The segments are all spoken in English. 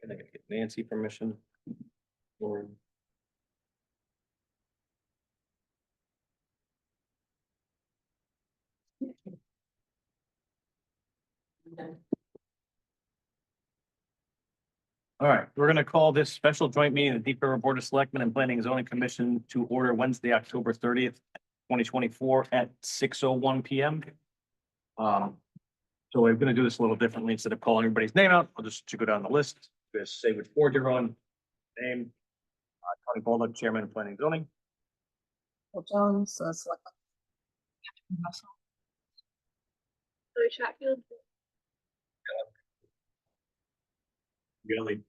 And I gotta get Nancy permission. Or all right, we're gonna call this special joint meeting of the Deep River Board of Selectmen and Planning and Zoning Commission to order Wednesday, October 30th, 2024 at 6:01 PM. So we're gonna do this a little differently. Instead of calling everybody's name out, I'll just go down the list. Just say which board you're on, name. Tony Bolduc, Chairman of Planning and Zoning. Jones, Selectmen. Chatfield. Really?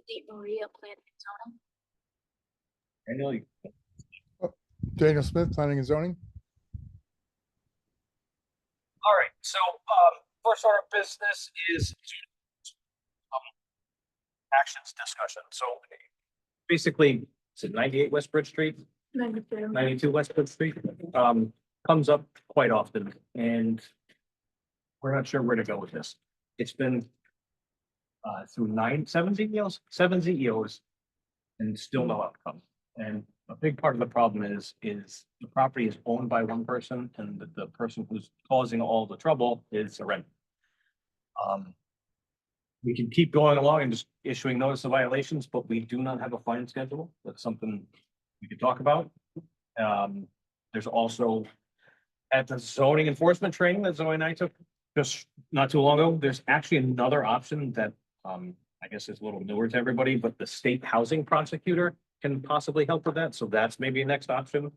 Deep Maria Planning and Zoning. I know you. Daniel Smith, Planning and Zoning. All right, so first order of business is actions discussion. So basically, is it 98 West Bridge Street? 92 West Bridge Street comes up quite often, and we're not sure where to go with this. It's been through seven CEOs, and still no outcome. And a big part of the problem is the property is owned by one person, and the person who's causing all the trouble is a renter. We can keep going along and just issuing notice of violations, but we do not have a fine schedule. That's something we could talk about. There's also at the zoning enforcement training that Zoe and I took just not too long ago, there's actually another option that I guess is a little newer to everybody, but the state housing prosecutor can possibly help with that. So that's maybe a next option.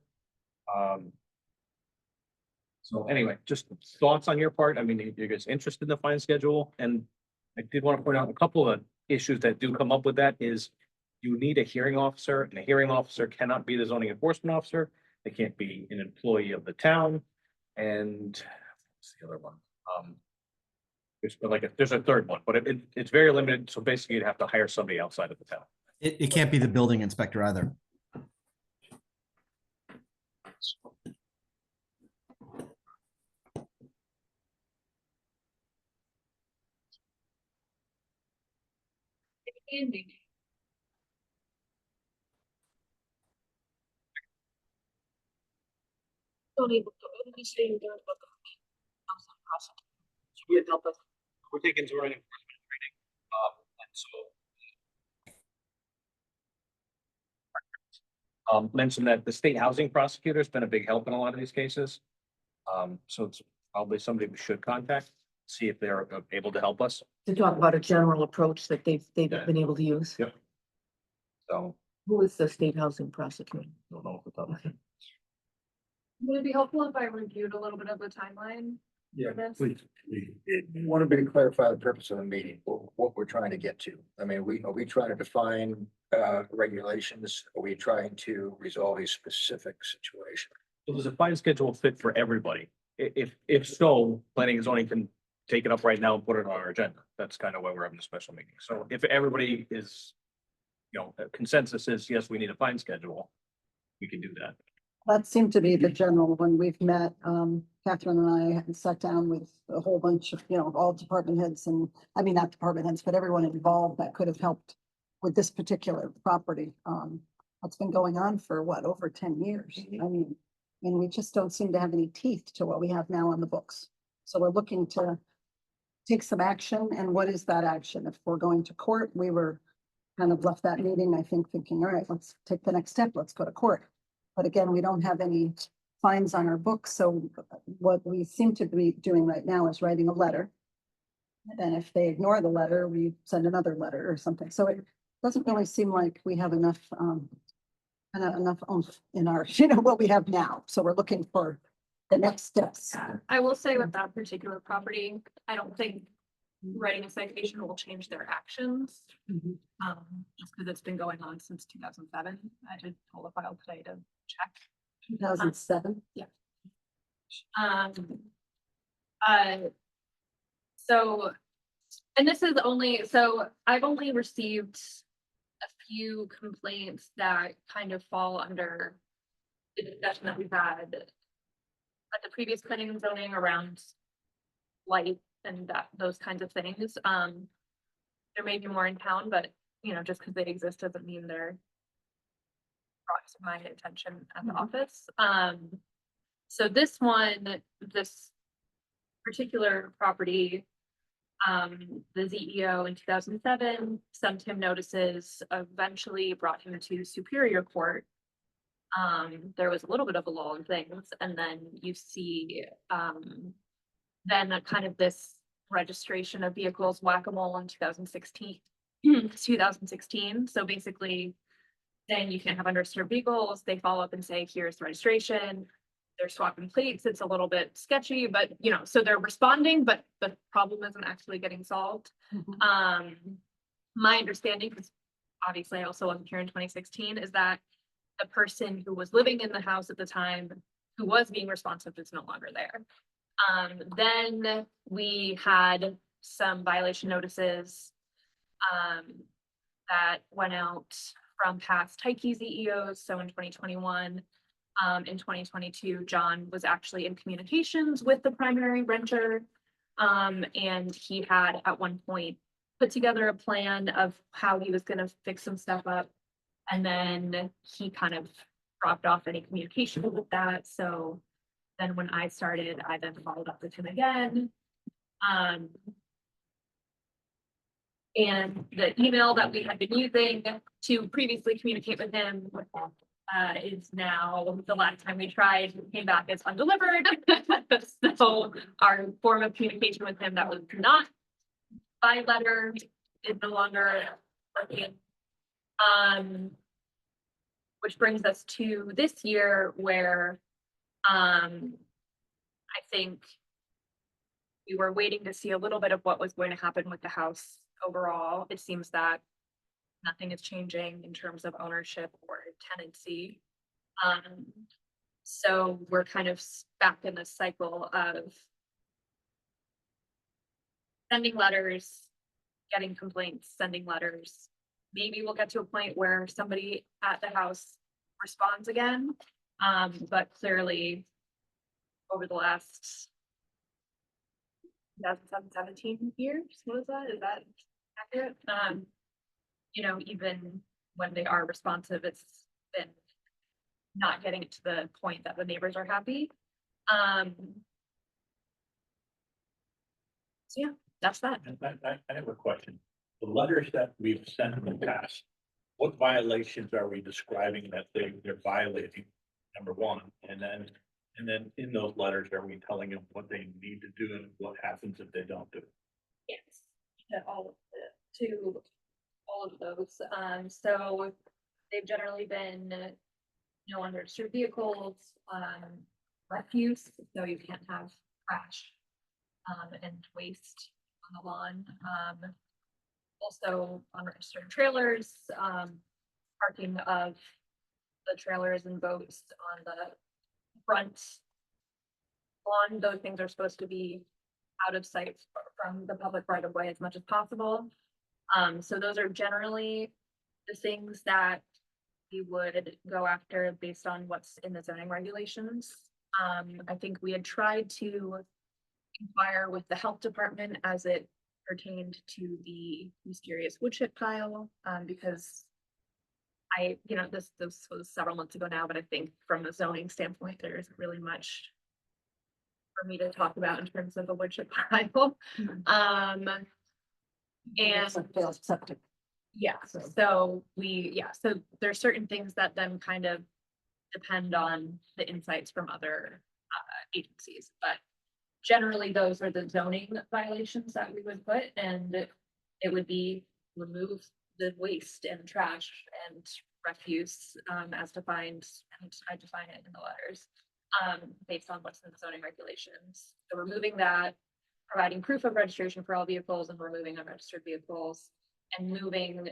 So anyway, just thoughts on your part. I mean, you're guys interested in the fine schedule? And I did want to point out a couple of issues that do come up with that is you need a hearing officer, and a hearing officer cannot be the zoning enforcement officer. They can't be an employee of the town. And what's the other one? There's a third one, but it's very limited. So basically you'd have to hire somebody outside of the town. It can't be the building inspector either. Ending. We're taking zoning enforcement training. And so mentioned that the state housing prosecutor has been a big help in a lot of these cases. So it's probably somebody we should contact, see if they're able to help us. To talk about a general approach that they've Yeah. been able to use. Yep. So Who is the state housing prosecutor? I don't know what the top of my head. Would it be helpful if I reviewed a little bit of the timeline? Yeah, for this? please. Want to clarify the purpose of the meeting, what we're trying to get to. I mean, are we trying to define regulations? Are we trying to resolve a specific situation? So does a fine schedule fit for everybody? If so, planning and zoning can take it up right now and put it on our agenda. That's kind of why we're having a special meeting. So if everybody is, consensus is, yes, we need a fine schedule, we can do that. That seemed to be the general when we've met. Catherine and I had sat down with a whole bunch of, all department heads and, I mean, not department heads, but everyone involved that could have helped with this particular property. It's been going on for over 10 years. I mean, and we just don't seem to have any teeth to what we have now on the books. So we're looking to take some action. And what is that action? If we're going to court, we were kind of left that meeting, I think, thinking, all right, let's take the next step. Let's go to court. But again, we don't have any fines on our books. So what we seem to be doing right now is writing a letter. And if they ignore the letter, we send another letter or something. So it doesn't really seem like we have enough, enough oomph in our, what we have now. So we're looking for the next steps. I will say with that particular property, I don't think writing a citation will change their actions. Just because it's been going on since 2007. I did pull the file today to check. 2007. Yeah. So, and this is only, so I've only received a few complaints that kind of fall under the discussion that we've had at the previous planning and zoning around light and that, those kinds of things. There may be more in town, but you know, just because they exist doesn't mean they're brought to my attention at the office. So this one, this particular property, the ZEO in 2007 sent him notices, eventually brought him to Superior Court. There was a little bit of a lull in things, and then you see, then a kind of this registration of vehicles whack-a-mole in 2016. 2016, so basically saying you can't have unregistered vehicles, they follow up and say, here's the registration. They're swapping plates, it's a little bit sketchy, but you know, so they're responding, but the problem isn't actually getting solved. My understanding, because obviously I also wasn't here in 2016, is that the person who was living in the house at the time, who was being responsive, is no longer there. Then we had some violation notices that went out from past Tyke ZEOs. So in 2021, in 2022, John was actually in communications with the primary renter. And he had at one point put together a plan of how he was going to fix some stuff up. And then he kind of dropped off any communication with that. So then when I started, I then followed up with him again. And the email that we had been using to previously communicate with him is now, the last time we tried, came back as undelivered. So our form of communication with him that was not by letter is no longer working. Which brings us to this year where I think we were waiting to see a little bit of what was going to happen with the house overall. It seems that nothing is changing in terms of ownership or tenancy. So we're kind of back in this cycle of sending letters, getting complaints, sending letters. Maybe we'll get to a point where somebody at the house responds again. But clearly over the last 2017 years, what is that? Is that accurate? You know, even when they are responsive, it's been not getting it to the point that the neighbors are happy. So yeah, that's that. I have a question. The letters that we've sent in the past, what violations are we describing that they're violating? Number one, and then in those letters, are we telling them what they need to do and what happens if they don't do it? Yes, to all of those. So they've generally been no unregistered vehicles, refuse, so you can't have trash and waste on the lawn. Also unregistered trailers, parking of the trailers and boats on the front lawn. Those things are supposed to be out of sight from the public right of way as much as possible. So those are generally the things that we would go after based on what's in the zoning regulations. I think we had tried to inquire with the health department as it pertained to the mysterious wood chip pile, because this was several months ago now, but I think from a zoning standpoint, there isn't really much for me to talk about in terms of the wood chip pile. It's like failed septic. Yeah, so so there's certain things that then kind of depend on the insights from other agencies, but generally those are the zoning violations that we would put, and it would be remove the waste and trash and refuse as defined, and I define it in the letters based on what's in the zoning regulations. So removing that, providing proof of registration for all vehicles and removing unregistered vehicles, and moving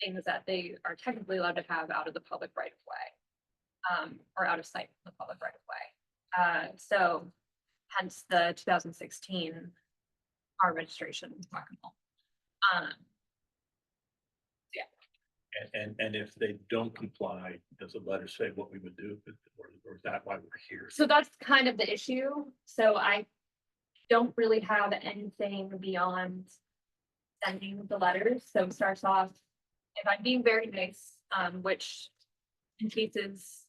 things that they are technically allowed to have out of the public right of way, or out of sight from the public right of way. So hence the 2016 car registration. Yeah. And if they don't comply, does the letter say what we would do, or is that why we're here? So that's kind of the issue. So I don't really have anything beyond sending the letters. So it starts off, if I'm being very nice, which in cases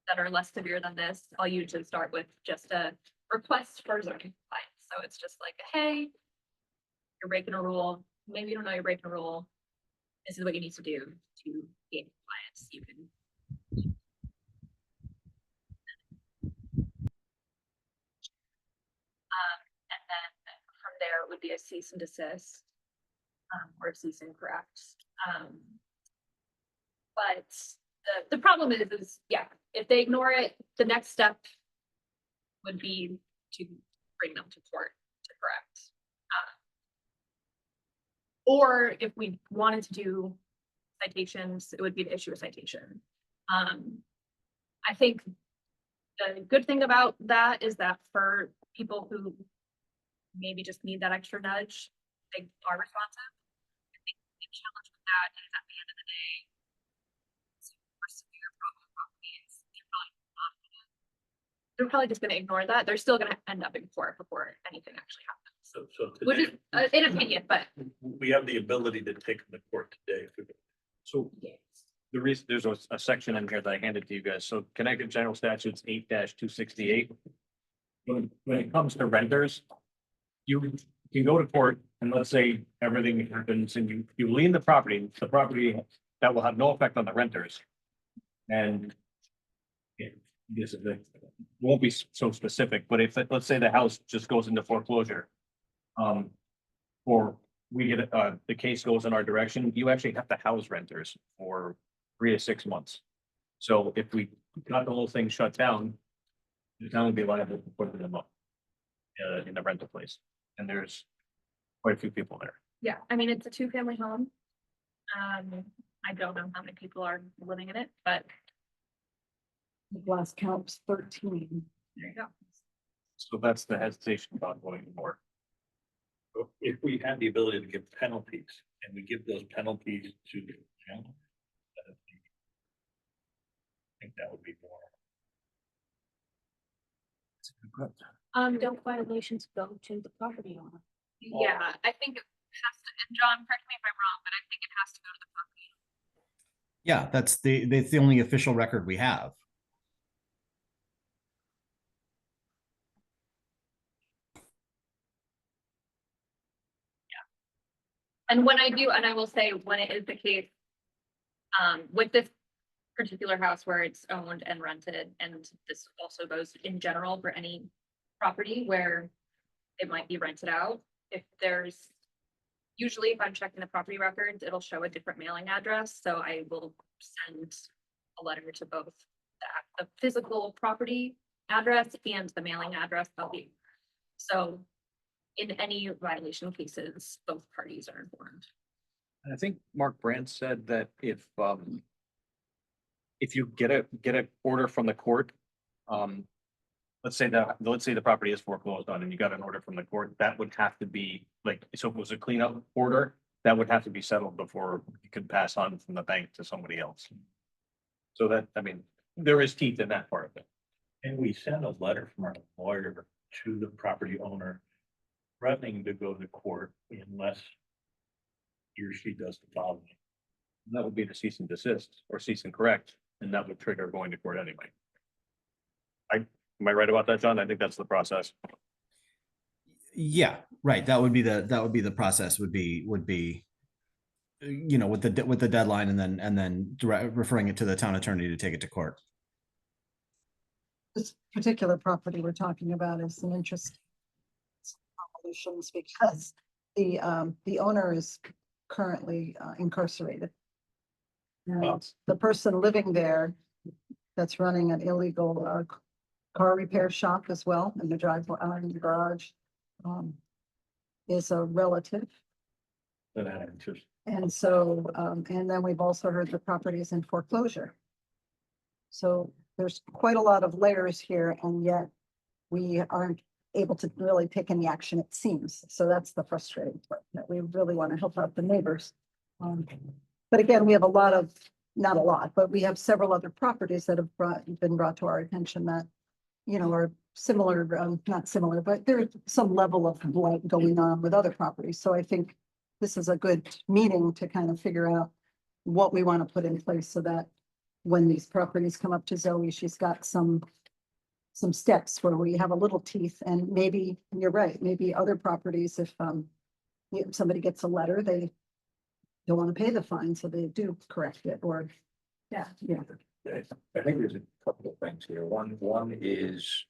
that are less severe than this, I'll usually start with just a request for zoning compliance. So it's just like, hey, you're breaking a rule. Maybe you don't know you're breaking a rule. This is what you need to do to gain compliance. You can. And then from there it would be a cease and desist, or a cease and correct. But the problem is, yeah, if they ignore it, the next step would be to bring them to court to correct. Or if we wanted to do citations, it would be to issue a citation. I think the good thing about that is that for people who maybe just need that extra nudge, they are responsive. I think the challenge with that is at the end of the day, for severe problem properties, they're probably just gonna ignore that. They're still gonna end up in court before anything actually happens. So Which is today, an opinion, but we have the ability to take them to court today. If we- So the reason, there's a section in here that I handed to you guys. So Connecticut General Statutes 8-268. When it comes to renters, you can go to court and let's say everything happens and you lien the property that will have no effect on the renters. And this is the, won't be so specific, but if, let's say the house just goes into foreclosure. Or we get, the case goes in our direction, you actually have to house renters for 3 to 6 months. So if we got the whole thing shut down, the town would be liable for putting them up in the rental place. And there's quite a few people there. yeah, I mean, it's a 2-family home. I don't know how many people are living in it, but The last count was 13. there you go. So that's the hesitation about going more. If we had the ability to give penalties and we give those penalties to the town, I think that would be more. Don't violations go to the property owner? Yeah, I think it has to, and John, correct me if I'm wrong, but I think it has to go to the property. Yeah, that's the only official record we have. And when I do, and I will say, when it is the case, with this particular house where it's owned and rented, and this also goes in general for any property where it might be rented out, if there's, usually if I'm checking the property records, it'll show a different mailing address, so I will send a letter to both the physical property address and the mailing address of the. So in any violation cases, both parties are informed. And I think Mark Brandt said that if you get a order from the court, let's say the property is foreclosed on and you got an order from the court, that would have to be like, so if it was a cleanup order, that would have to be settled before you could pass on from the bank to somebody else. So that, I mean, there is teeth in that part of it. And we send a letter from our lawyer to the property owner threatening to go to court unless he or she does the following. That would be the cease and desist or cease and correct, and that would trigger going to court anyway. Am I right about that, John? I think that's the process. Yeah, right. That would be the process would be, you know, with the deadline and then referring it to the town attorney to take it to court. This particular property we're talking about is an interest solutions because the owner is currently incarcerated. And the person living there that's running an illegal car repair shop as well in the driveway, in the garage, is a relative. That I interest. And so, and then we've also heard the property is in foreclosure. So there's quite a lot of layers here, and yet we aren't able to really take any action, it seems. So that's the frustrating part, that we really want to help out the neighbors. But again, we have a lot of, not a lot, but we have several other properties that have been brought to our attention that, you know, are similar, not similar, but there's some level of blight going on with other properties. So I think this is a good meeting to kind of figure out what we want to put in place so that when these properties come up to Zoe, she's got some steps where we have a little teeth, and maybe, you're right, maybe other properties, if somebody gets a letter, they don't want to pay the fine, so they do correct it, or, yeah. I think there's a couple of things here. One is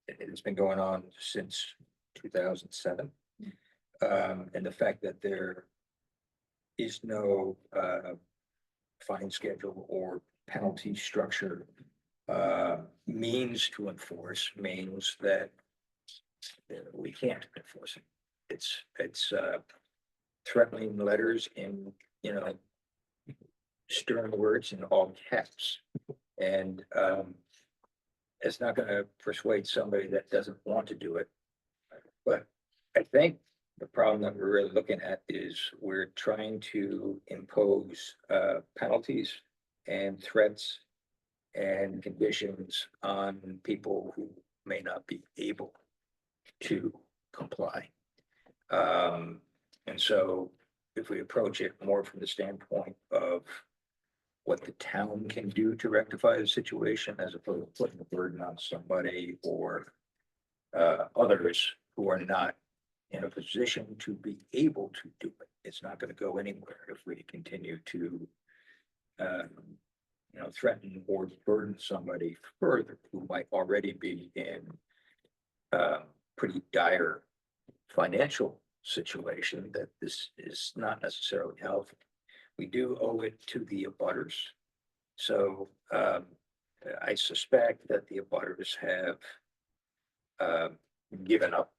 it's been going on since 2007. And the fact that there is no fine schedule or penalty structure means to enforce means that we can't enforce it. It's threatening letters in, you know, stern words in all caps. And it's not gonna persuade somebody that doesn't want to do it. But I think the problem that we're really looking at is we're trying to impose penalties and threats and conditions on people who may not be able to comply. And so if we approach it more from the standpoint of what the town can do to rectify the situation as opposed to putting the burden on somebody or others who are not in a position to be able to do it. It's not going to go anywhere if we continue to you know, threaten or burden somebody further who might already be in pretty dire financial situation that this is not necessarily healthy. We do owe it to the abutters. So I suspect that the abutters have given up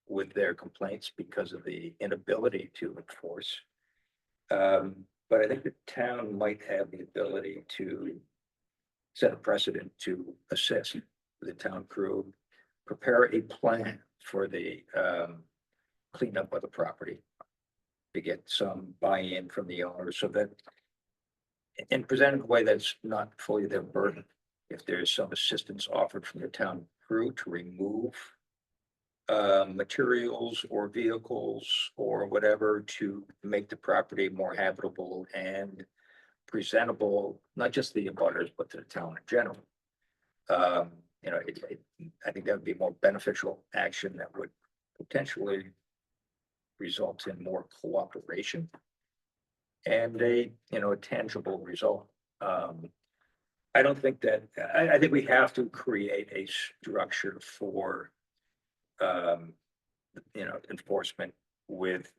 with their complaints because of the inability to enforce. But I think the town might have the ability to set a precedent to assist the town crew, prepare a plan for the cleanup of the property, to get some buy-in from the owner so that, and present in a way that's not fully their burden. If there's some assistance offered from the town crew to remove materials or vehicles or whatever to make the property more habitable and presentable, not just the abutters, but to the town in general. You know, I think that would be more beneficial action that would potentially result in more cooperation and a, you know, a tangible result. I don't think that, I think we have to create a structure for you know, enforcement with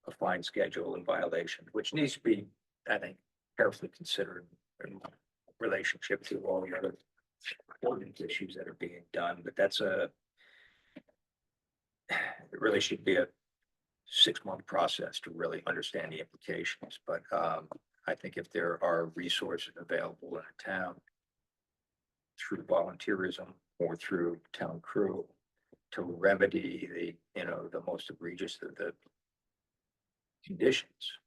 a fine schedule and violation, which needs to be, I think, carefully considered in relationship to all the other ordinance issues that are being done. But that's it really should be a 6-month process to really understand the implications. But I think if there are resources available in a town through volunteerism or through town crew to remedy the, you know, the most egregious of the conditions,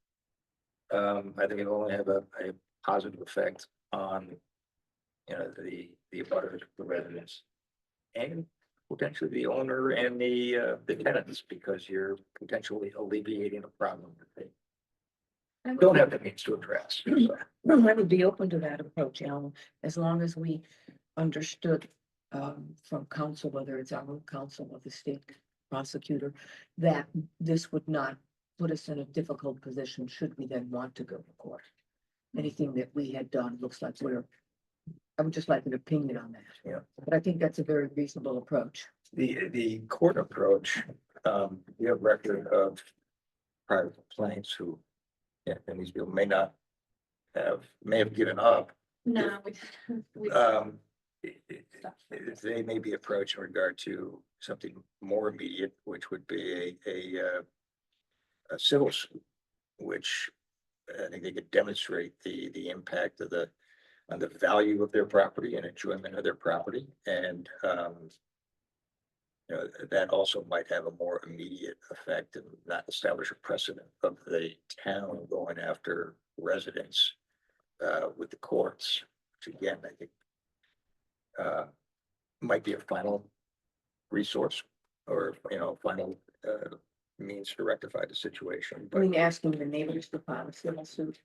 I think it'll only have a positive effect on, you know, the abutters, the residents, and potentially the owner and the tenants, because you're potentially alleviating a problem that they don't have the means to address. So. I would be open to that approach, Alan, as long as we understood from council, whether it's our own council or the state prosecutor, that this would not put us in a difficult position should we then want to go to court. Anything that we had done looks like I would just like an opinion on that. Yeah. But I think that's a very reasonable approach. The court approach, we have record of private complaints who, yeah, and these people may have given up. No, we They may be approached in regard to something more immediate, which would be a civil suit, which I think they could demonstrate the impact of on the value of their property and enjoyment of their property, and that also might have a more immediate effect and not establish a precedent of the town going after residents with the courts, which again, I think might be a final resource or, final means to rectify the situation. I But mean, asking the neighbors to file a civil suit.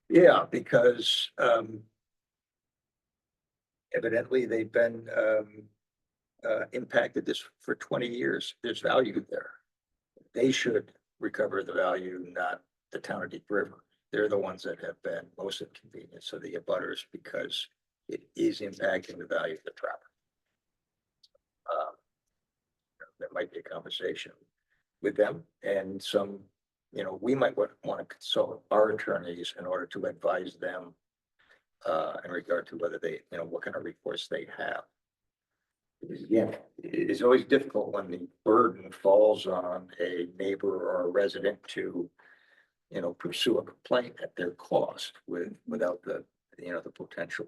yeah, because evidently they've been impacted this for 20 years. There's value there. They should recover the value, not the town of Deep River. They're the ones that have been most inconvenienced to the abutters because it is impacting the value of the property. There might be a conversation with them and some, we might want to consult our attorneys in order to advise them in regard to whether they, what kind of recourse they have. Yeah, it's always difficult when the burden falls on a neighbor or a resident to, pursue a complaint at their cost without the, the potential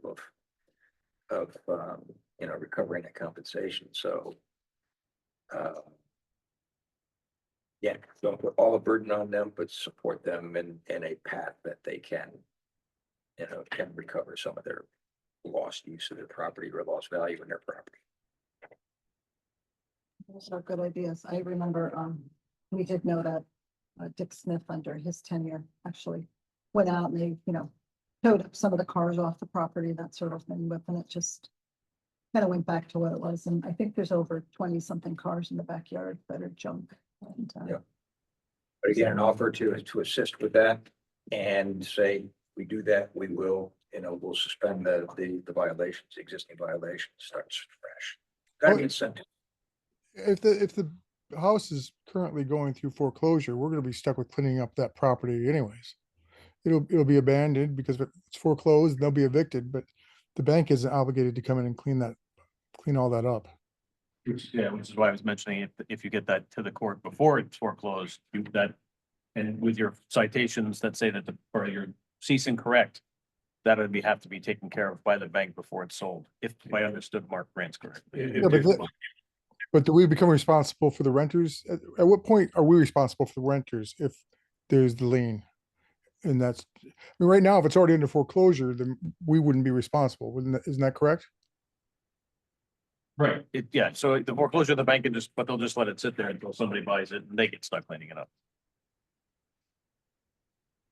of recovering a compensation. So, yeah, don't put all the burden on them, but support them in a path that they can, can recover some of their lost use of their property or lost value in their property. Those are good ideas. I remember, we did know that Dick Smith under his tenure actually went out and they, towed up some of the cars off the property, that sort of thing, but then it just kind of went back to what it was. And I think there's over 20 something cars in the backyard that are junk. And, Yeah. But again, an offer to assist with that and say, we do that, we will, we'll suspend the violations, existing violations, starts fresh. Gotta be incentive. If the house is currently going through foreclosure, we're gonna be stuck with cleaning up that property anyways. It'll be abandoned because it's foreclosed, and they'll be evicted, but the bank isn't obligated to come in and clean all that up. Which is why I was mentioning if you get that to the court before it's foreclosed, and with your citations that say that or your cease and correct, that would have to be taken care of by the bank before it's sold, if I understood Mark Brandt's correctly. Yeah, but do we become responsible for the renters? At what point are we responsible for the renters if there's the lien? And that's, I mean, right now, if it's already under foreclosure, then we wouldn't be responsible, isn't that correct? Right. Yeah, so the foreclosure, the bank can but they'll just let it sit there until somebody buys it and they get stuck cleaning it up.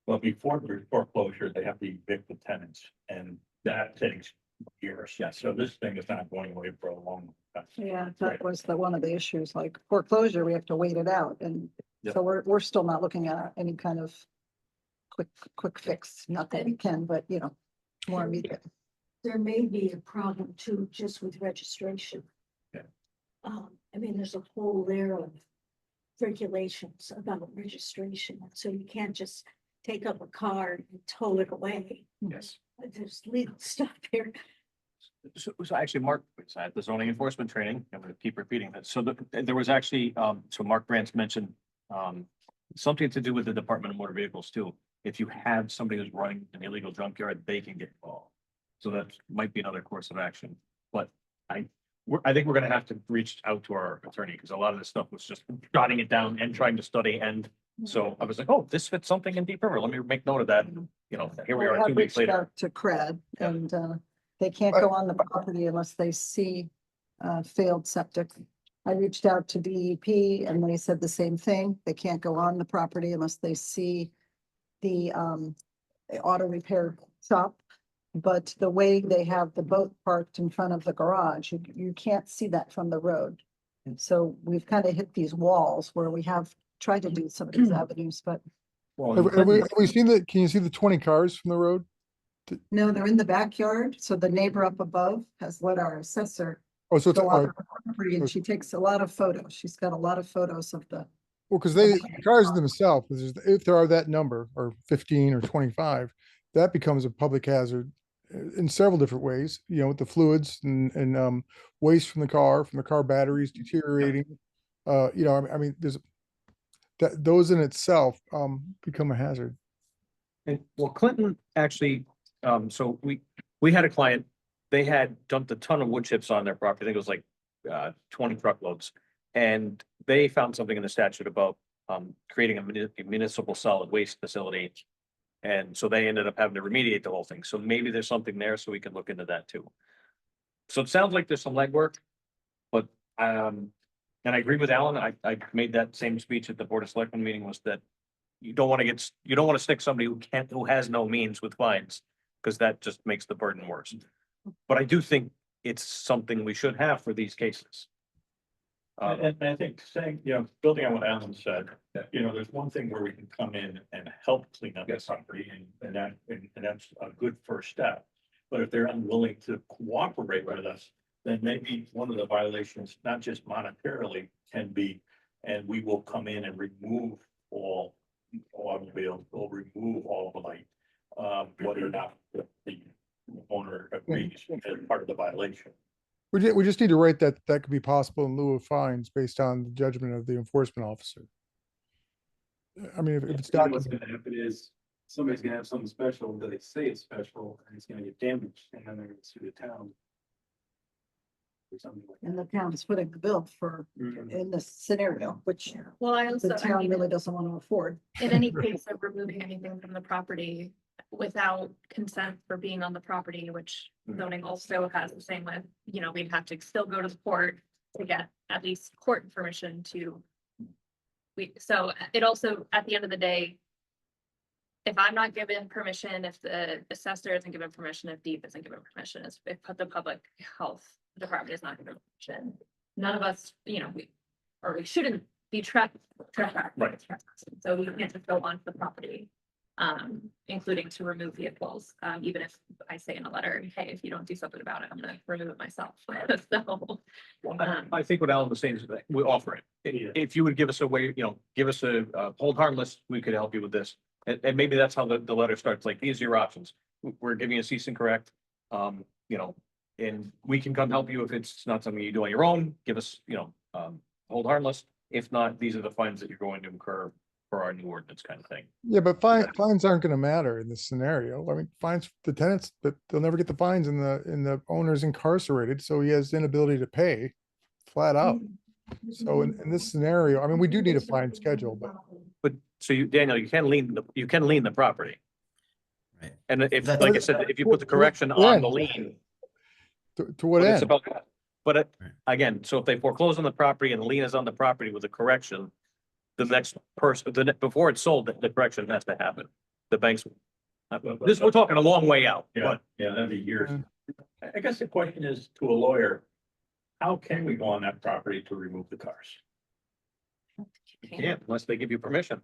Well, before foreclosure, they have to evict the tenants and that takes years. Yeah. So this thing is not going away for a long time. yeah, that was one of the issues, like foreclosure, we have to wait it out. And Yep. so we're still not looking at any kind of quick fix, not that we can, but more immediate. There may be a problem too, just with registration. Yeah. I mean, there's a whole layer of regulations about registration, so you can't just take up a car and tow it away. Yes. There's legal stuff here. So actually, Mark was at the zoning enforcement training. I'm going to keep repeating that. So there was actually, so Mark Brandt's mentioned something to do with the Department of Motor Vehicles too. If you have somebody who's running an illegal junkyard, they can get involved. So that might be another course of action. But I think we're going to have to reach out to our attorney because a lot of this stuff was just jotting it down and trying to study. And so I was like, oh, this fits something in Deep River. Let me make note of that. Here we Well, are I 2 weeks reached later. out to CRED Yeah. and they can't go on the property unless they see failed septic. I reached out to DEP and they said the same thing. They can't go on the property unless they see the auto repair shop. But the way they have the boat parked in front of the garage, you can't see that from the road. And so we've kind of hit these walls where we have tried to do some of these avenues, but Well, Have we seen that? Can you see the 20 cars from the road? no, they're in the backyard. So the neighbor up above has let our assessor Oh, so it's, go on oh, her property and she takes a lot of photos. She's got a lot of photos of the, well, because the cars themselves, if there are that number, or 15 or 25, that becomes a public hazard in several different ways, with the fluids and waste from the car batteries deteriorating. I mean, there's those in itself become a hazard. And well, Clinton actually, so we had a client, they had dumped a ton of wood chips on their property. I think it was like 20 truckloads. And they found something in the statute about creating a municipal solid waste facility. And so they ended up having to remediate the whole thing. So maybe there's something there, so we can look into that too. So it sounds like there's some legwork, but and I agree with Alan. I made that same speech at the Board of Selectmen meeting, was that you don't want to stick somebody who has no means with fines, because that just makes the burden worse. But I do think it's something we should have for these cases. And I think saying, building on what Alan said, that, there's one thing where we can come in and help clean up the property, and that's a good first step. But if they're unwilling to cooperate with us, then maybe one of the violations, not just monetarily, can be, and we will come in and remove all automobiles, we'll remove all the light, whether or not the owner agrees as part of the violation. We just need to write that could be possible in lieu of fines based on the judgment of the enforcement officer. I mean, if it's Then what's documented, gonna happen is somebody's gonna have something special that they say it's special and it's gonna get damaged and then they're gonna sue the town. Or something like And the town's footing the bill for, that. in this scenario, which Well, I also, the I town mean, really doesn't want to afford. in any case of removing anything from the property without consent for being on the property, which zoning also has the same with, we'd have to still go to the court to get at least court permission to. So it also, at the end of the day, if I'm not given permission, if the assessor isn't given permission, if Deep isn't given permission, if the public health department is not given permission, none of us, we shouldn't be trapped. Right. So we can't just go onto the property, including to remove vehicles, even if I say in a letter, hey, if you don't do something about it, I'm gonna remove it myself. So, I think what Alan was saying is that we offer it. If you would give us a way, give us a hold harmless, we could help you with this. And maybe that's how the letter starts, like, these are your options. We're giving you a cease and correct. And we can come help you if it's not something you do on your own. Give us, hold harmless. If not, these are the fines that you're going to incur for our new ordinance, kind of thing. yeah, but fines aren't gonna matter in this scenario. I mean, fines, the tenants, but they'll never get the fines and the owner's incarcerated, so he has the inability to pay flat out. So in this scenario, I mean, we do need a fine schedule, but So Daniel, you can lien the property. Right. And if, That's- like I said, if you put the correction on When? the lien. to what But it's end? about, but Right. again, so if they foreclose on the property and the lien is on the property with a correction, the next person, before it's sold, the correction has to happen. The banks. We're talking a long way out, but That'd be years. I guess the question is to a lawyer, how can we go on that property to remove the cars? you can't unless they give you permission.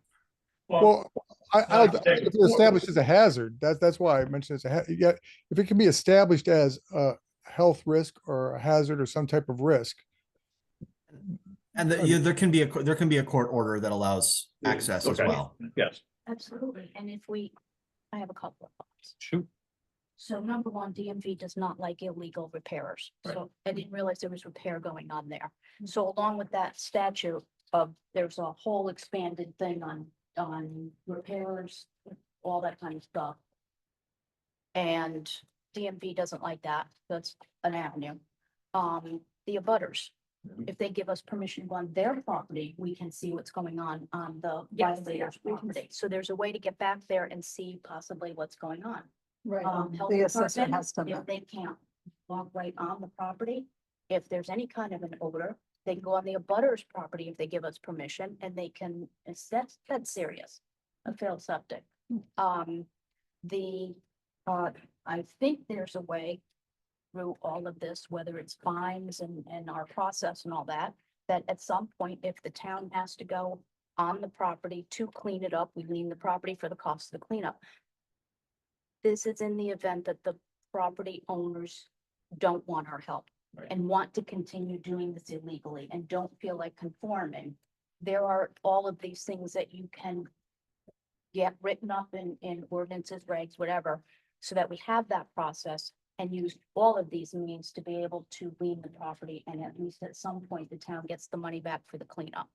Well, if it's established as a hazard, that's why I mentioned it's yeah, if it can be established as a health risk or a hazard or some type of risk. And there can be a court order that allows access as Okay. well. Yes, Absolutely. And I have a couple of thoughts. shoot. So number one, DMV does not like illegal repairers. So I didn't realize there was repair going on there. So along with that statute there's a whole expanded thing on repairs, all that kind of stuff. And DMV doesn't like that. That's an avenue. The abutters, if they give us permission to go on their property, we can see what's going on the Yes, violator's we can property. So there's a way to get back there and see possibly what's going on. Right. Health The assessor department, has to. if they can't walk right on the property, if there's any kind of an odor, they can go on the abutter's property if they give us permission, and they can, that's serious, a failed septic. I think there's a way through all of this, whether it's fines and our process and all that, that at some point, if the town has to go on the property to clean it up, we lien the property for the cost of the cleanup. This is in the event that the property owners don't want our help and want to continue doing this illegally and don't feel like conforming. There are all of these things that you can get written up in ordinances, regs, whatever, so that we have that process and use all of these means to be able to lien the property, and at least at some point, the town gets the money back for the cleanup.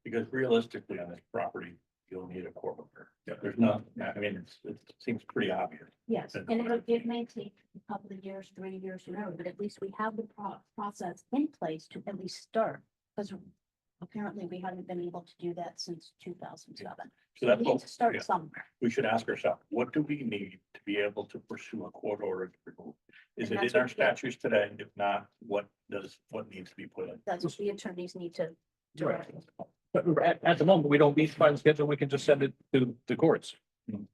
Because realistically on this property, you'll need a court order. There's not, I mean, it seems pretty obvious. Yes, and it may take a couple of years, 3 years, whatever, but at least we have the process in place to at least start. Because Apparently, we haven't been able to do that since 2007. So that's We need what, to start yeah, somewhere. we should ask ourselves, what do we need to be able to pursue a court order? Is And it that's in our what- statutes today? If not, what needs to be put in? That's what the attorneys need to Right. direct. But at the moment, we don't need fine schedule, we can just send it to the courts.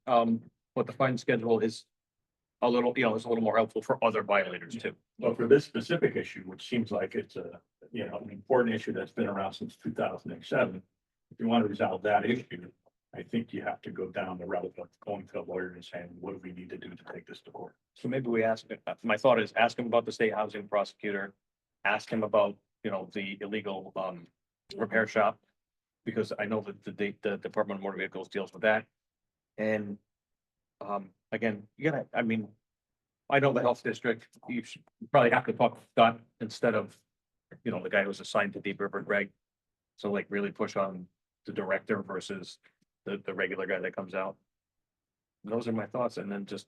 But the fine schedule is a little, is a little more helpful for other violators too. Well, for this specific issue, which seems like it's a, an important issue that's been around since 2007. If you want to resolve that issue, I think you have to go down the route of going to a lawyer and saying, what do we need to do to take this to court? So maybe we ask, my thought is ask him about the state housing prosecutor. Ask him about, the illegal repair shop. Because I know that the Department of Motor Vehicles deals with that. And again, I know the health district, you should probably have to talk to Scott instead of, the guy who's assigned to Deep River, Greg. So like really push on the director versus the regular guy that comes out. Those are my thoughts, and then just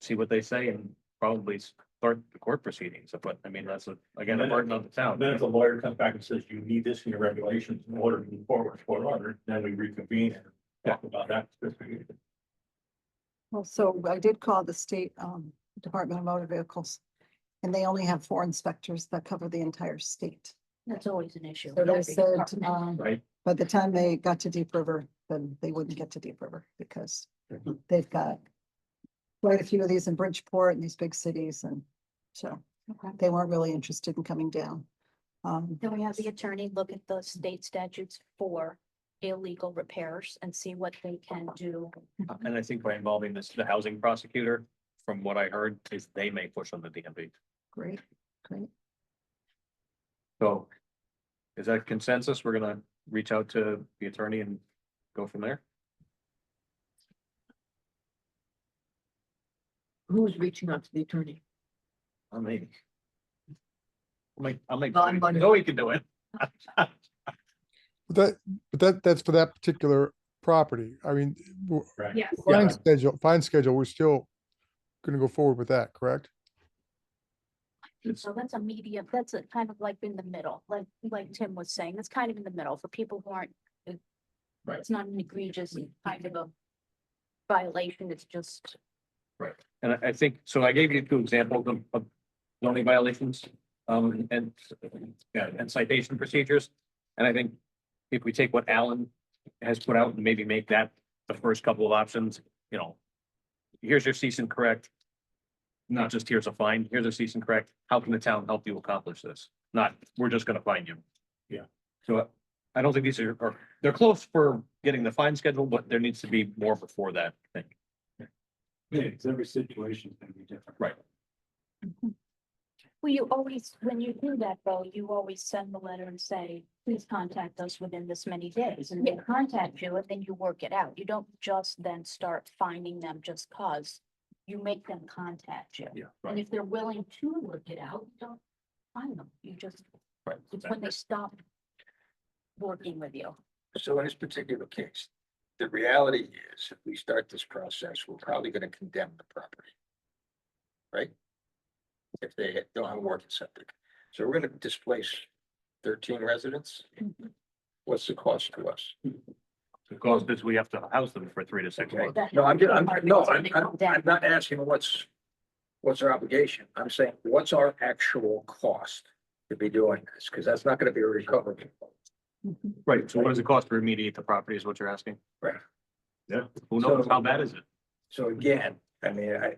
see what they say and probably start the court proceedings, but that's again, a burden on the town. Then if the lawyer comes back and says, you need this in your regulations in order to move forward for order, then we reconvene and talk about that. Well, so I did call the state Department of Motor Vehicles, and they only have 4 inspectors that cover the entire state. That's always an issue. So they Every said, department. Right, by the time they got to Deep River, then they wouldn't get to Deep River because they've got quite a few of these in Bridgeport and these big cities, and so Okay. they weren't really interested in coming down. Then we have the attorney look at the state statutes for illegal repairs and see what they can do. and I think by involving the housing prosecutor, from what I heard, is they may push on the DMV. Great, great. So is that consensus? We're gonna reach out to the attorney and go from there? Who's reaching out to the attorney? Maybe. I'll make, Well, I'm going- Zoe can do it. But that's for that particular property. I mean, Right. Yes. fine schedule, we're still gonna go forward with that, correct? So that's a medium, that's a kind of like in the middle, like Tim was saying, that's kind of in the middle for people who aren't. Right. It's not an egregious kind of a violation, it's just. And I think, so I gave you 2 examples of zoning violations, and citation procedures. And I think if we take what Alan has put out and maybe make that the first couple of options, here's your cease and correct. Not just here's a fine, here's a cease and correct. How can the town help you accomplish this? Not, we're just gonna fine you. Yeah. So I don't think these are, they're close for getting the fine schedule, but there needs to be more before that, I think. Yeah, because every situation is gonna be different. Right. Well, you always, when you do that, though, you always send the letter and say, please contact us within this many days, and they contact you, and then you work it out. You don't just then start finding them just cause. You make them contact you. Yeah, And right. if they're willing to work it out, you don't find them. You just, Right. it's when they stop working with you. So in this particular case, the reality is, if we start this process, we're probably gonna condemn the property. Right? If they don't have a working septic. So we're gonna displace 13 residents. What's the cost to us? Because this, we have to house them for 3 to 6 Okay. months. No, I'm not asking what's our obligation. I'm saying, what's our actual cost to be doing this? Because that's not gonna be a recovery. Right, so what does it cost to remediate the property is what you're asking? Right. Yeah. Who knows, So- how bad is it? So again, I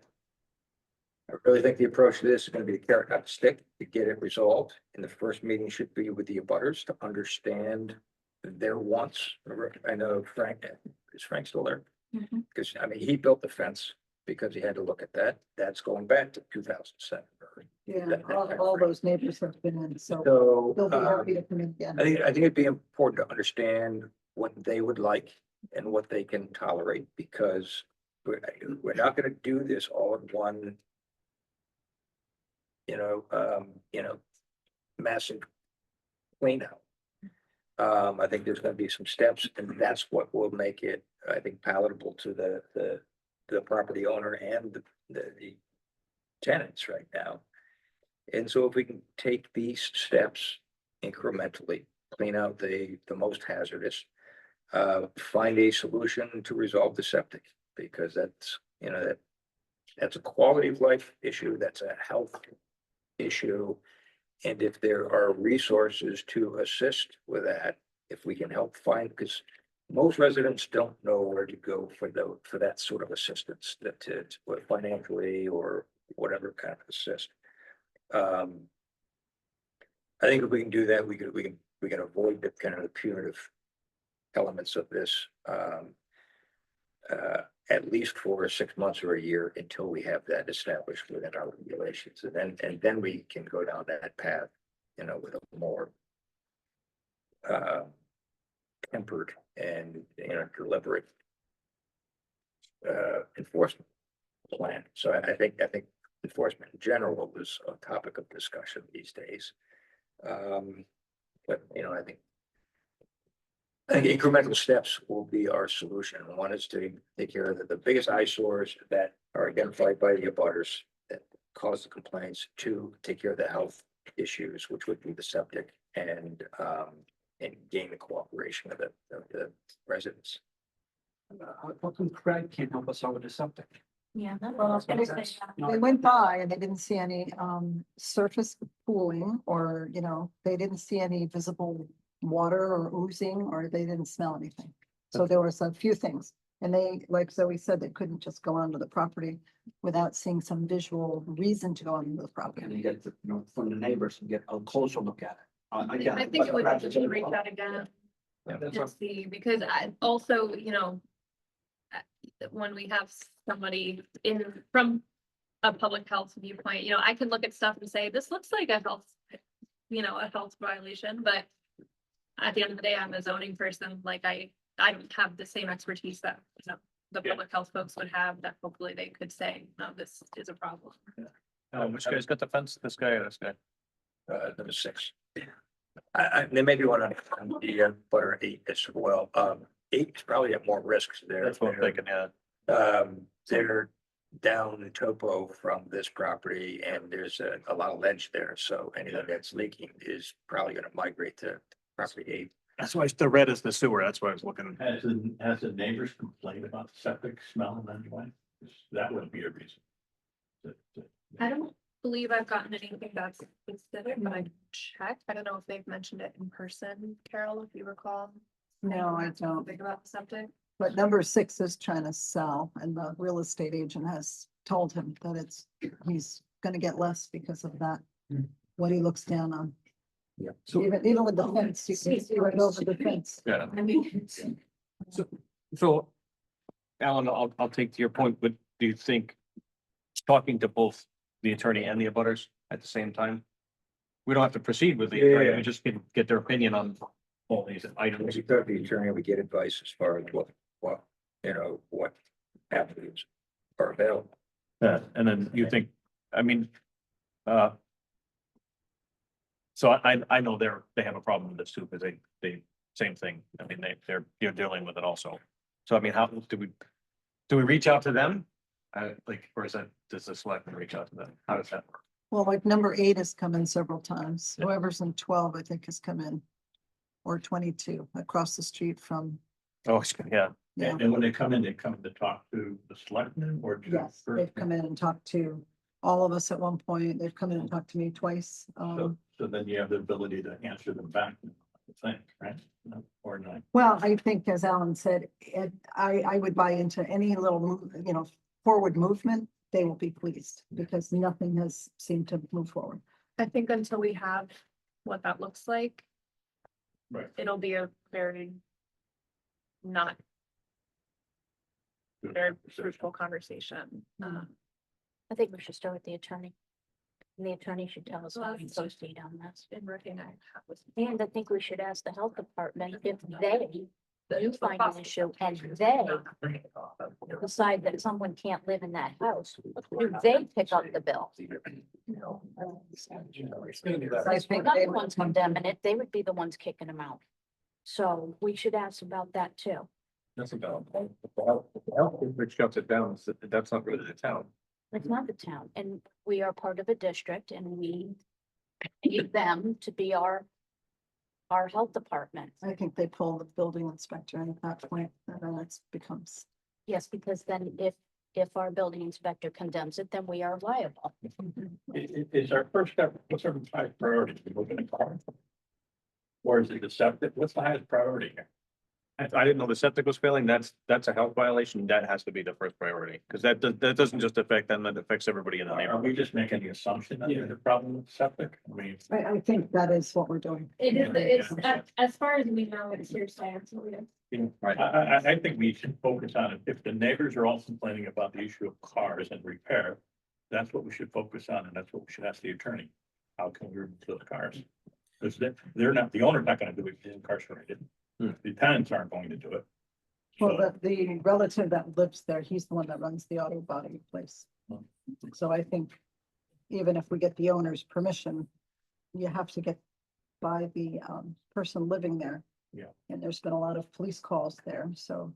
really think the approach to this is gonna be the carrot, not the stick, to get it resolved. And the first meeting should be with the abutters to understand their wants. I know Frank, is Frank still there? Mhm. Because, he built the fence because he had to look at that. That's going back to 2007. Yeah, all those neighbors have been in, so So, they'll be happy to come in again. I think it'd be important to understand what they would like and what they can tolerate, because we're not gonna do this all in one. Massive cleanup. I think there's gonna be some steps, and that's what will make it, I think, palatable to the property owner and the tenants right now. And so if we can take these steps incrementally, clean out the most hazardous. Find a solution to resolve the septic, because that's, you know, that's a quality of life issue, that's a health issue. And if there are resources to assist with that, if we can help find, because most residents don't know where to go for that sort of assistance, whether financially or whatever kind of assist. I think if we can do that, we can avoid the kind of the punitive elements of this. At least for 6 months or a year until we have that established within our regulations, and then we can go down that path, you know, with a more tempered and, you know, deliberate enforcement plan. So I think enforcement in general is a topic of discussion these days. But, you know, I think incremental steps will be our solution. One is to take care of the biggest eyesores that are identified by the abutters that cause the complaints. Two, take care of the health issues, which would be the septic, and gain the cooperation of the residents. How come Craig can't help us out with the septic? Yeah. Well, they went by and they didn't see any surface pooling, or, you know, they didn't see any visible water or oozing, or they didn't smell anything. So there was a few things. And they, like Zoe said, they couldn't just go onto the property without seeing some visual reason to go onto the property. And you get, you know, from the neighbors and get a closer look at it. I think it would have to reach out again That's and see, because I also, you know, when we have somebody from a public health viewpoint, you know, I can look at stuff and say, this looks like a health, you know, a health violation, but at the end of the day, I'm a zoning person. Like I don't have the same expertise that, you know, the public health folks would have, that hopefully they could say, no, this is a problem. Which guy's got the fence? This guy or this guy? Number 6. There may be one on the butter 8 as well. 8 is probably at more risks there. That's what I'm thinking, yeah. They're down topo from this property, and there's a lot of ledge there, so anything that's leaking is probably gonna migrate to property 8. That's why the red is the sewer. That's why I was looking. Has the neighbors complained about the septic smell in any way? 'Cause that would be a reason. I don't believe I've gotten anything that's specific, but I checked. I don't know if they've mentioned it in person, Carol, if you recall. No, I don't. Think about the septic. But number 6 is trying to sell, and the real estate agent has told him that he's gonna get less because of that. What he looks down on. Yeah. So, Even with the fence, you can see right over the fence. yeah. I mean, So, Alan, I'll take to your point, but do you think talking to both the attorney and the abutters at the same time? We don't have to proceed with the attorney, we just can get their opinion on all these items. We talk to the attorney, we get advice as far as what, you know, what avenues are available. And then you think, I mean, so I know they have a problem with this too, because they, same thing. I mean, they're dealing with it also. So I mean, how do we reach out to them? Like, or does the selectmen reach out to them? How does that work? Well, like number 8 has come in several times. Yeah. Whoever's in 12, I think, has come in. Or 22 across the street from, Oh, yeah, yeah. And when they come in to talk to the selectmen or? to Yes, they've come in and talked to all of us at one point. They've come in and talked to me twice. So then you have the ability to answer them back, I think, right? No, or not? Well, I think, as Alan said, I would buy into any little move, you know, forward movement. They will be pleased because nothing has seemed to move forward. I think until we have what that looks like, Right. it'll be a very not very fruitful conversation. I think we should start with the attorney. And the attorney should tell us how to proceed on this. In working, I have with. And I think we should ask the health department if you find an issue and they decide that someone can't live in that house, do they pick up the bill? I think We're not they the ones condemning it, they would be the ones kicking them out. So we should ask about that too. that's about. Which shuts it down, that's not really the town. It's not the town, and we are part of a district and we need them to be our our health department. I think they pull the building inspector in at that point, and then it becomes. Yes, because then if our building inspector condemns it, then we are liable. Is our first step, what's our highest priority? We look in the car? Or is it the septic? What's the highest priority here? I didn't know the septic was failing. That's a health violation. That has to be the first priority, because that doesn't just affect them, that affects everybody in the Are we neighborhood. just making the assumption that there's a problem with septic? I mean. I think that is what we're doing. It is, it's- as far as we know, it's hearsay, absolutely. I think we should focus on it. If the neighbors are all complaining about the issue of cars and repair, that's what we should focus on, and that's what we should ask the attorney. How can we remove those cars? Because they're not, the owner's not gonna do it, he's incarcerated. The tenants aren't going to do it. Well, So, the relative that lives there, he's the one that runs the auto body place. Hmm. So I think even if we get the owner's permission, you have to get by the person living there. Yeah. And there's been a lot of police calls there, so.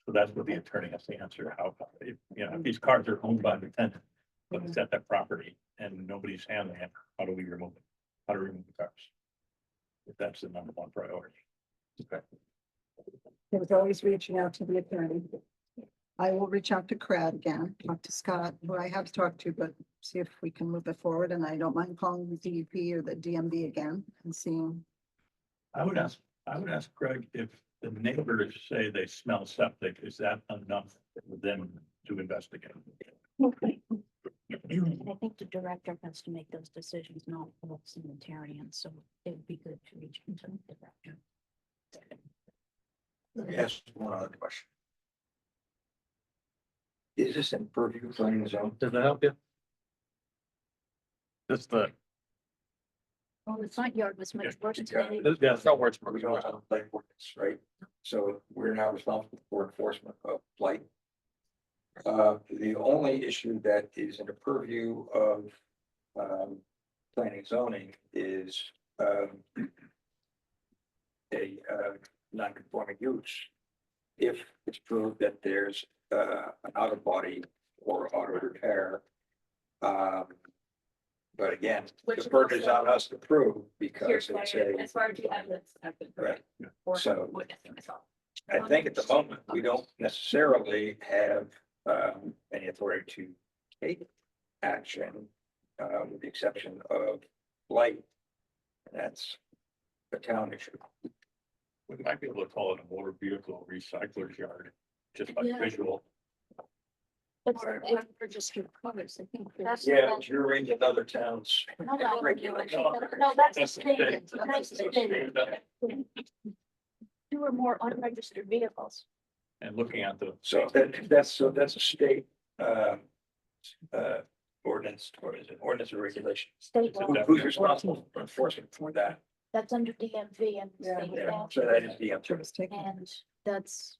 so that's what the attorney has to answer, how, if, you know, if these cars are owned by the tenant, but it's at that property and nobody's handling it, how do we remove it? How to remove the cars? If that's the number one priority. Okay. He was always reaching out to the attorney. I will reach out to Crad again, talk to Scott, who I have talked to, but see if we can move it forward. And I don't mind calling the DEP or the DMV again and seeing. I would ask Greg if the neighbors say they smell septic, is that enough for them to investigate? And I think the director has to make those decisions, not the sanitarian, so it would be good to reach into the director. Let me ask one other question. Is this in purview planning zone? Does that help you? That's the, Oh, the front yard was much worse Yeah. today. yeah, it's not words. We don't have a blight ordinance, right? So we're now responsible for enforcement of blight. The only issue that is in the purview of planning zoning is a non-conforming use. If it's proved that there's an auto body or auto repair. But again, Which the is burden is also on us to prove because Hearsay, it's a. as far as the evidence. I've been Right. or So- witnessing myself. I think at the moment, we don't necessarily have any authority to take action, with the exception of blight. That's a town issue. We might be able to call it a motor vehicle recycler's yard, just by Yeah. visual. Or just your covers, I think. That's- Yeah, but you're in other towns. No, no, Regulation. no, that's the That's the state. state. That's the state. Two or more unregistered vehicles. And looking at the. So that's a state ordinance, or is it ordinance or regulation? State law. Who's responsible for enforcement for that? That's under DMV and state Yeah, law. so that is the answer. Just taking. And that's,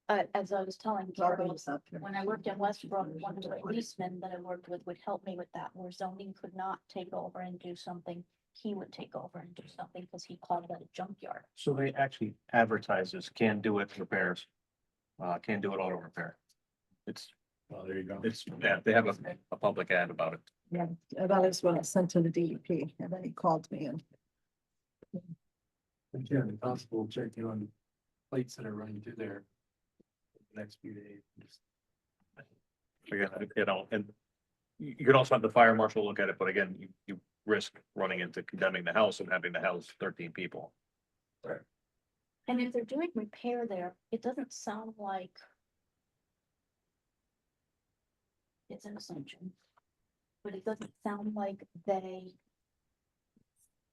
as I was telling Carol, when I worked in Westbrook, one of the policemen that I worked with would help me with that, where zoning could not take over and do something. He would take over and do something because he called it a junkyard. So they actually advertise this, can do it repairs. Can do it auto repair. It's, Well, there you go. yeah, they have a public ad about it. Yeah, that is what I sent to the DEP, and then he called me and. Yeah, the constable checking on plates that are running through there. the Next few days. Just- Again, you know, and you can also have the fire marshal look at it, but again, you risk running into condemning the house and having the house 13 people. And if they're doing repair there, it doesn't sound like it's an assumption, but it doesn't sound like they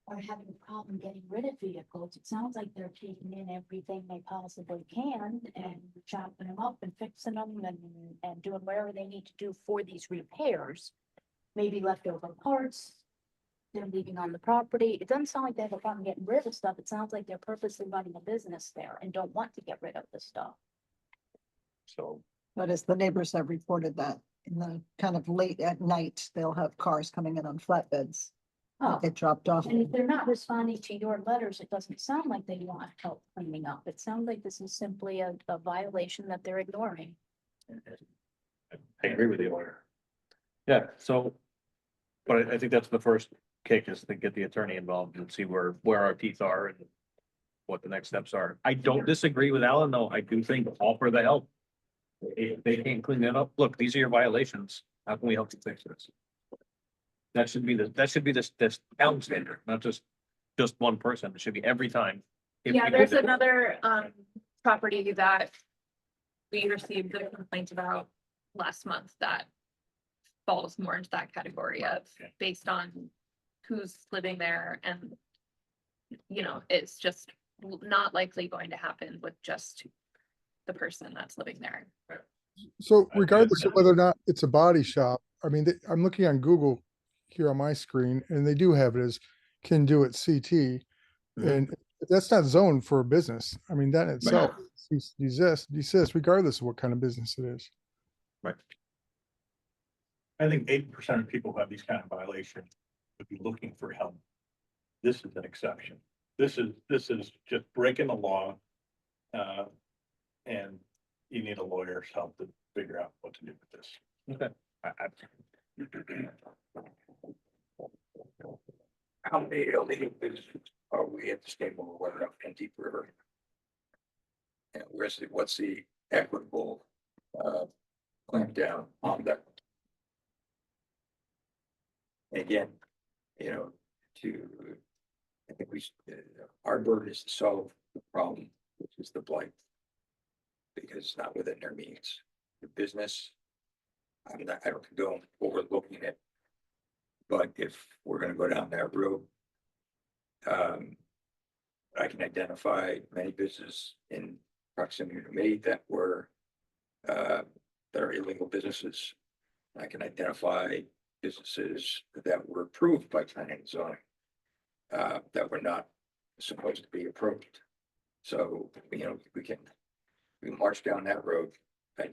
are having a problem getting rid of vehicles. It sounds like they're taking in everything they possibly can and chopping them up and fixing them and doing whatever they need to do for these repairs. Maybe leftover parts, they're leaving on the property. It doesn't sound like they have a problem getting rid of stuff. It sounds like they're purposely running a business there and don't want to get rid of the stuff. So But as the neighbors have reported that in the kind of late at night, they'll have cars coming in on flatbeds. Oh, Get dropped off. and if they're not responding to your letters, it doesn't sound like they want help cleaning up. It sounds like this is simply a violation that they're ignoring. I agree with you. Yeah, so, but I think that's the first kick is to get the attorney involved and see where our teeth are and what the next steps are. I don't disagree with Alan, though. I do think offer the help. If they can't clean that up, look, these are your violations. How can we help you fix this? That should be this town standard, not just one person. It should be every time. If Yeah, people there's did- another property that we received a complaint about last month that falls more into that category of based on who's living there and it's just not likely going to happen with just the person that's living there. So regardless of whether or not it's a body shop, I mean, I'm looking on Google here on my screen and they do have it as can do it CT. And that's not zoned for a business. I mean, that in itself exists regardless of what kind of business it is. Right. I think 80% of people who have these kind of violations would be looking for help. This is an exception. This is just breaking the law. And you need a lawyer's help to figure out what to do with this. Okay. How many illegal businesses are we at the state of weather up in Deep River? And what's the equitable clamp down on that? Again, I think our burden is to solve the problem, which is the blight. Because it's not within their means. The business, I mean, I don't condone overlooking it. But if we're gonna go down that road, I can identify many businesses in proximity to me that were that are illegal businesses. I can identify businesses that were approved by planning and zoning that were not supposed to be approved. So, we march down that road. I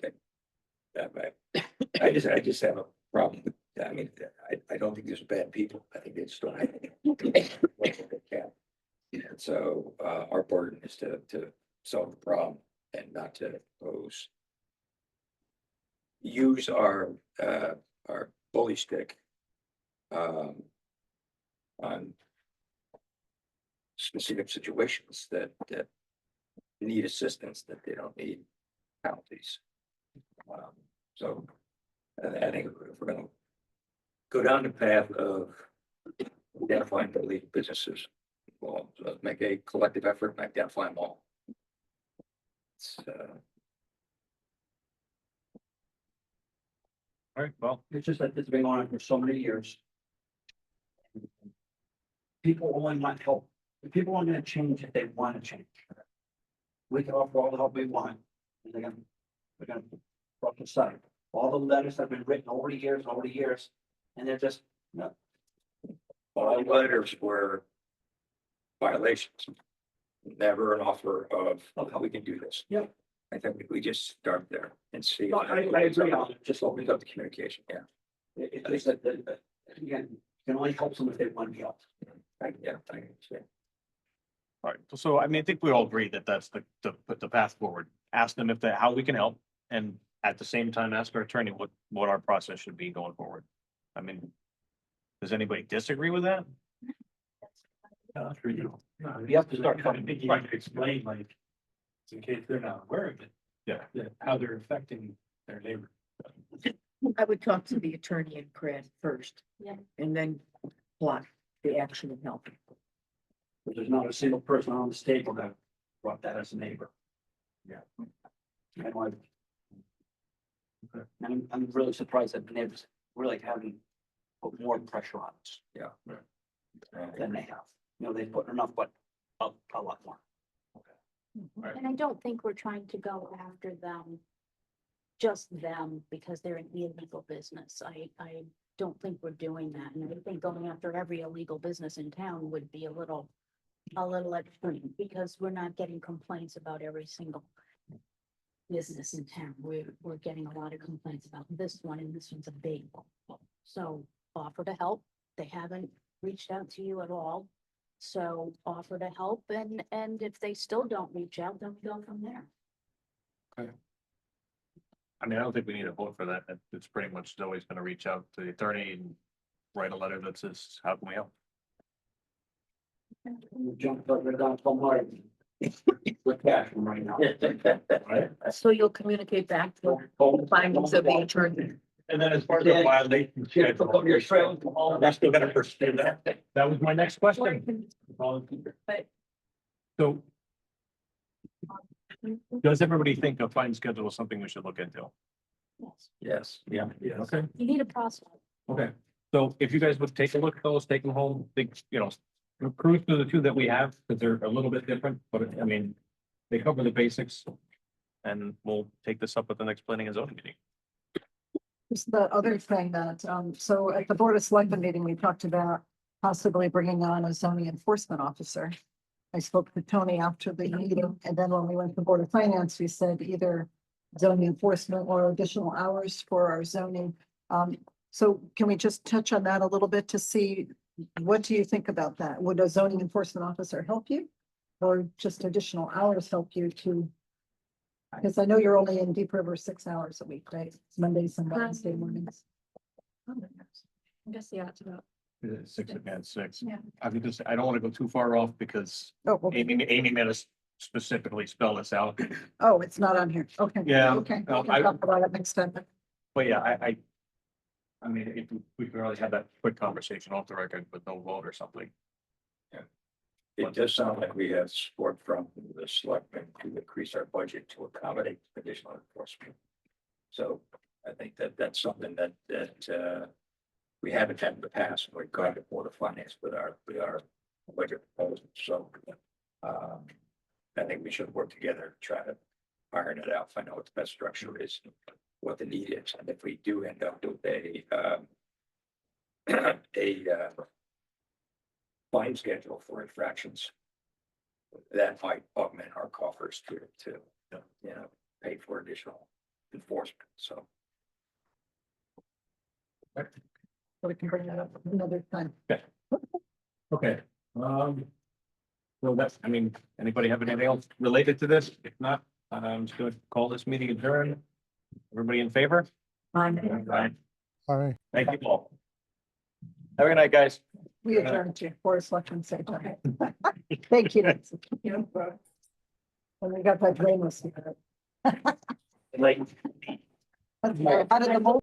just have a problem with, I mean, I don't think there's bad people. I think it's still. And so, our burden is to solve the problem and not to use our bully stick on specific situations that need assistance, that they don't need penalties. So I think if we're gonna go down the path of identifying the legal businesses, well, let's make a collective effort and identify them all. All right, well, It's just that it's been going on for so many years. People only want help. People aren't gonna change if they want to change. We can offer all the help we want. And they're gonna fuck the site. All the letters have been written over the years, and they're just, no. All letters were violations. Never an offer of how we can do this. Yep. I think we just start there and see. No, I agree on it. Just opens up the communication, yeah. It's just that, again, you can only help someone if they want to be helped. I understand. all right. So I mean, I think we all agree that that's the path forward. Ask them how we can help, and at the same time, ask our attorney what our process should be going forward. I mean, does anybody disagree with that? You have to start trying to explain, like, in case they're not aware of it. Yeah. How they're affecting their neighbor. I would talk to the attorney and Craig first. Yeah. And then plot the action and help. But there's not a single person on this table that brought that as a neighbor. Yeah. And like. And I'm really surprised that the neighbors really haven't put more pressure on us. Yeah. Than they have. They've put enough, but a lot more. Right. And I don't think we're trying to go after them, just them, because they're an illegal business. I don't think we're doing that. And I think going after every illegal business in town would be a little extreme, because we're not getting complaints about every single business in town. We're getting a lot of complaints about this one, and this one's a big one. So offer to help. They haven't reached out to you at all. So offer to help, and if they still don't reach out, then we go from there. I mean, I don't think we need a vote for that. It's pretty much always gonna reach out to the attorney and write a letter that says, how can we help? We jumped right down from Martin. With cash from right now. Right? So you'll communicate back to the findings of the attorney. And then as far as the violation Yeah, schedule, pick up your trail. Come on. we're still gonna pursue that. That was my next Or question. you can- But So does everybody think a fine schedule is something we should look into? Yes. Yes. Yeah. Okay. You need a process. Okay. So if you guys would take a look at those, take them home, think, cruise through the two that we have, because they're a little bit different, but I mean, they cover the basics. And we'll take this up at the next planning and zoning meeting. Just the other thing that, so at the Board of Selectmen meeting, we talked about possibly bringing on a zoning enforcement officer. I spoke to Tony after the meeting, and then when we went to Board of Finance, we said either zoning enforcement or additional hours for our zoning. So can we just touch on that a little bit to see, what do you think about that? Would a zoning enforcement officer help you? Or just additional hours help you to? Because I know you're only in Deep River 6 hours a week, right? It's Mondays and Wednesday mornings. I guess, yeah, it's about. Six and six. Yeah. I could just, I don't want to go too far off because Oh, okay. Amy made us specifically spell this out. Oh, it's not on here. Okay. Yeah, Okay. no, We can I- talk about it next time. But yeah, I mean, if we could really have that quick conversation off the record with no vote or something. It does sound like we have support from the selectmen to increase our budget to accommodate additional enforcement. So I think that that's something that we haven't had in the past, and we've gone to Board of Finance with our budget proposal, so. I think we should work together, try to iron it out, find out what the best structure is, what the need is, and if we do end up with a fine schedule for infractions, that might augment our coffers to pay for additional enforcement, so. So we can bring that up another time. Okay. Well, that's, I mean, anybody have anything else related to this? If not, I'm just going to call this meeting adjourned. Everybody in favor? Right. All right. Thank you all. Have a good night, guys. We adjourn to Board of Selectmen. Same time. Thank you. Nancy. And we got that drainless. Like. How did the mold